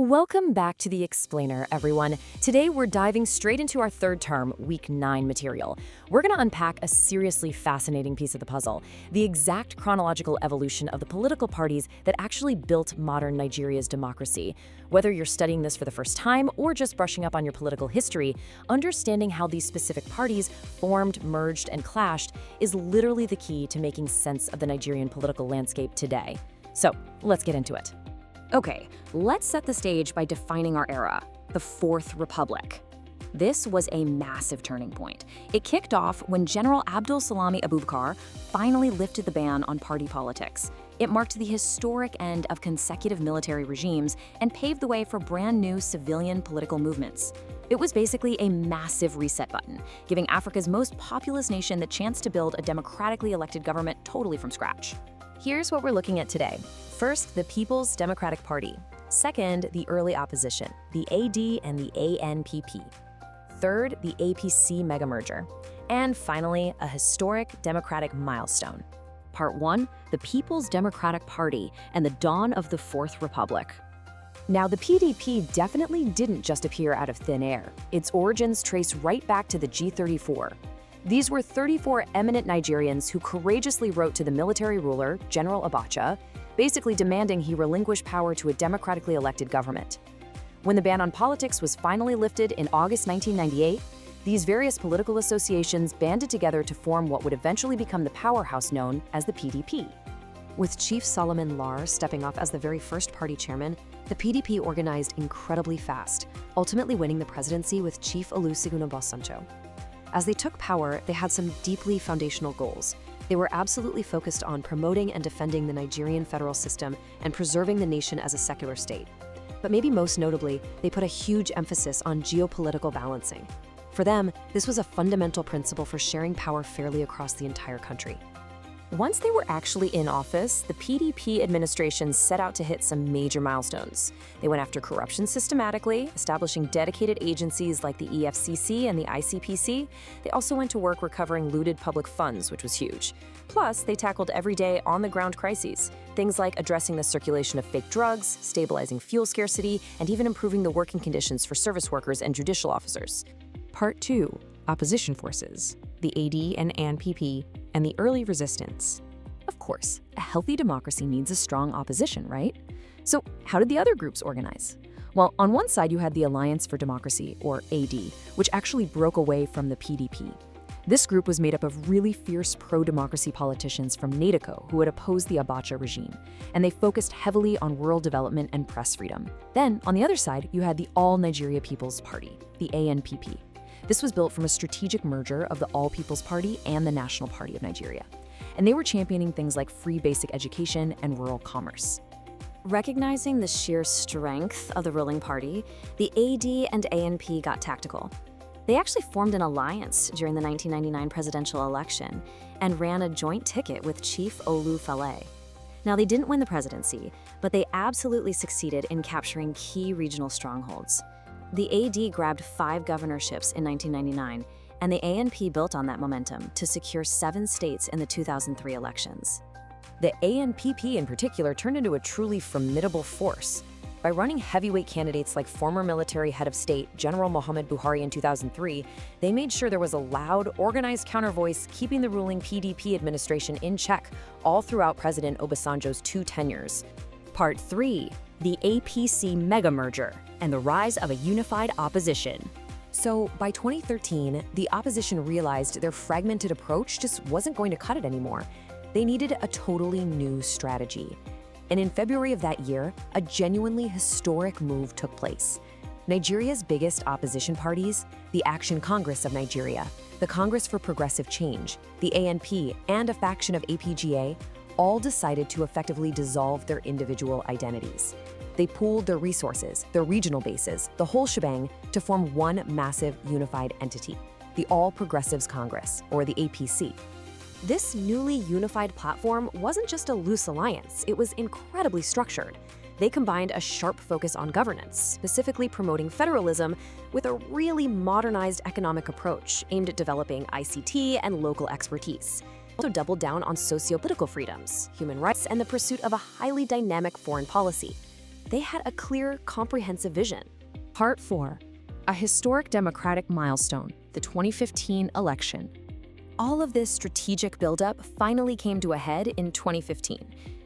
Welcome back to The Explainer, everyone. Today, we're diving straight into our third term, Week 9 material. We're going to unpack a seriously fascinating piece of the puzzle, the exact chronological evolution of the political parties that actually built modern Nigeria's democracy. Whether you're studying this for the first time or just brushing up on your political history, understanding how these specific parties formed, merged, and clashed is literally the key to making sense of the Nigerian political landscape today. So, let's get into it. Okay, let's set the stage by defining our era, the Fourth Republic. This was a massive turning point. It kicked off when General Abdul Salami Abubakar finally lifted the ban on party politics. It marked the historic end of consecutive military regimes and paved the way for brand new civilian political movements. It was basically a massive reset button, giving Africa's most populous nation the chance to build a democratically elected government totally from scratch. Here's what we're looking at today. First, the People's Democratic Party. Second, the early opposition, the AD and the ANPP. Third, the APC megamerger. And finally, a historic democratic milestone. Part 1, the People's Democratic Party and the dawn of the Fourth Republic. Now, the PDP definitely didn't just appear out of thin air. Its origins trace right back to the G34. These were 34 eminent Nigerians who courageously wrote to the military ruler, General Abacha, basically demanding he relinquish power to a democratically elected government. When the ban on politics was finally lifted in August 1998, these various political associations banded together to form what would eventually become the powerhouse known as the PDP. With Chief Solomon Lar stepping off as the very first party chairman, the PDP organized incredibly fast, ultimately winning the presidency with Chief Olusegun Obasanjo. As they took power, they had some deeply foundational goals. They were absolutely focused on promoting and defending the Nigerian federal system and preserving the nation as a secular state. But maybe most notably, they put a huge emphasis on geopolitical balancing. For them, this was a fundamental principle for sharing power fairly across the entire country. Once they were actually in office, the PDP administration set out to hit some major milestones. They went after corruption systematically, establishing dedicated agencies like the EFCC and the ICPC. They also went to work recovering looted public funds, which was huge. Plus, they tackled everyday on-the-ground crises, things like addressing the circulation of fake drugs, stabilizing fuel scarcity, and even improving the working conditions for service workers and judicial officers. Part 2, Opposition Forces, the AD and ANPP, and the early resistance. Of course, a healthy democracy needs a strong opposition, right? So how did the other groups organize? Well, on one side you had the Alliance for Democracy, or AD, which actually broke away from the PDP. This group was made up of really fierce pro-democracy politicians from NADICO who had opposed the Abacha regime, and they focused heavily on rural development and press freedom. Then, on the other side, you had the All Nigeria People's Party, the ANPP. This was built from a strategic merger of the All People's Party and the National Party of Nigeria. And they were championing things like free basic education and rural commerce. Recognizing the sheer strength of the ruling party, the AD and ANP got tactical. They actually formed an alliance during the 1999 presidential election and ran a joint ticket with Chief Oluyemi. Now, they didn't win the presidency, but they absolutely succeeded in capturing key regional strongholds. The AD grabbed 5 governorships in 1999, and the ANP built on that momentum to secure 7 states in the 2003 elections. The ANPP in particular turned into a truly formidable force. By running heavyweight candidates like former military head of state General Muhammad Buhari in 2003, they made sure there was a loud, organized countervoice keeping the ruling PDP administration in check all throughout President Obasanjo's 2 tenures. Part 3, the APC megamerger and the rise of a unified opposition. So, by 2013, the opposition realized their fragmented approach just wasn't going to cut it anymore. They needed a totally new strategy. And in February of that year, a genuinely historic move took place. Nigeria's biggest opposition parties, the Action Congress of Nigeria, the Congress for Progressive Change, the ANP, and a faction of APGA, all decided to effectively dissolve their individual identities. They pooled their resources, their regional bases, the whole shebang, to form one massive unified entity, the All Progressives Congress, or the APC. This newly unified platform wasn't just a loose alliance, it was incredibly structured. They combined a sharp focus on governance, specifically promoting federalism, with a really modernized economic approach aimed at developing ICT and local expertise. They also doubled down on socio-political freedoms, human rights, and the pursuit of a highly dynamic foreign policy. They had a clear, comprehensive vision. Part 4. A historic democratic milestone, the 2015 election. All of this strategic buildup finally came to a head in 2015,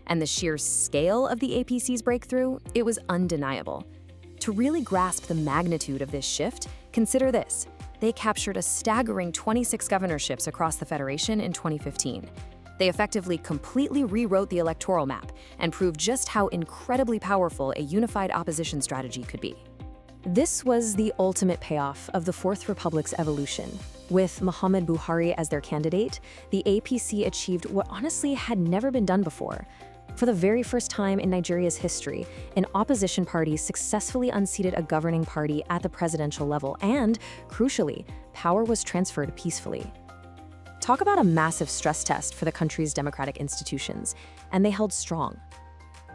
and the sheer scale of the APC's breakthrough, it was undeniable. To really grasp the magnitude of this shift, consider this. They captured a staggering 26 governorships across the Federation in 2015. They effectively completely rewrote the electoral map and proved just how incredibly powerful a unified opposition strategy could be. This was the ultimate payoff of the Fourth Republic's evolution. With Muhammad Buhari as their candidate, the APC achieved what honestly had never been done before. For the very first time in Nigeria's history, an opposition party successfully unseated a governing party at the presidential level and, crucially, power was transferred peacefully. Talk about a massive stress test for the country's democratic institutions, and they held strong.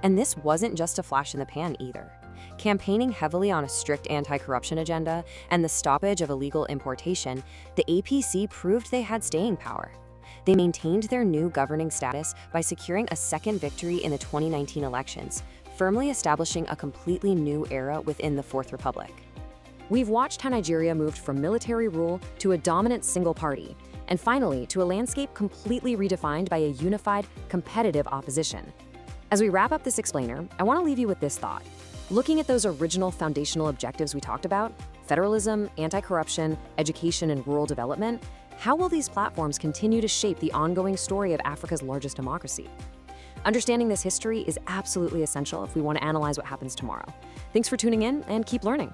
And this wasn't just a flash in the pan either. Campaigning heavily on a strict anti-corruption agenda and the stoppage of illegal importation, the APC proved they had staying power. They maintained their new governing status by securing a second victory in the 2019 elections, firmly establishing a completely new era within the Fourth Republic. We've watched how Nigeria moved from military rule to a dominant single party, and finally to a landscape completely redefined by a unified, competitive opposition. As we wrap up this explainer, I want to leave you with this thought. Looking at those original foundational objectives we talked about, federalism, anti-corruption, education, and rural development, how will these platforms continue to shape the ongoing story of Africa's largest democracy? Understanding this history is absolutely essential if we want to analyze what happens tomorrow. Thanks for tuning in, and keep learning.